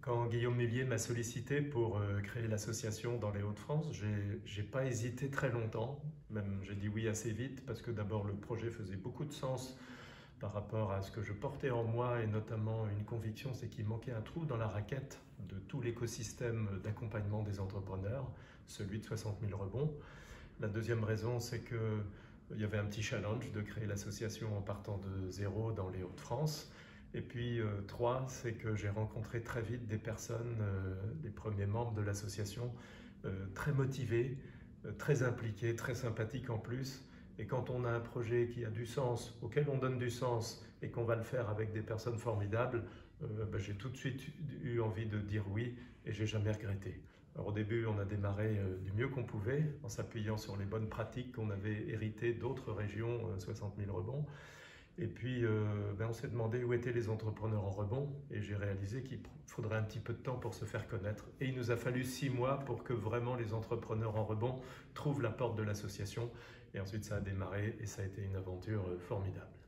Quand Guillaume Mullier m'a sollicité pour créer l'association dans les Hauts-de-France, j'ai pas hésité très longtemps, même j'ai dit oui assez vite, parce que d'abord le projet faisait beaucoup de sens par rapport à ce que je portais en moi, et notamment une conviction, c'est qu'il manquait un trou dans la raquette de tout l'écosystème d'accompagnement des entrepreneurs, celui de 60 000 rebonds. La deuxième raison, c'est qu'il y avait un petit challenge de créer l'association en partant de zéro dans les Hauts-de-France. Et puis, trois, c'est que j'ai rencontré très vite des personnes, les premiers membres de l'association, très motivés, très impliqués, très sympathiques en plus. Et quand on a un projet qui a du sens, auquel on donne du sens, et qu'on va le faire avec des personnes formidables, j'ai tout de suite eu envie de dire oui, et j'ai jamais regretté. Alors, au début, on a démarré du mieux qu'on pouvait, en s'appuyant sur les bonnes pratiques qu'on avait héritées d'autres régions, 60 000 rebonds. Et puis, on s'est demandé où étaient les entrepreneurs en rebond, et j'ai réalisé qu'il faudrait un petit peu de temps pour se faire connaître. Et il nous a fallu 6 mois pour que vraiment les entrepreneurs en rebond trouvent la porte de l'association. Et ensuite, ça a démarré et ça a été une aventure formidable.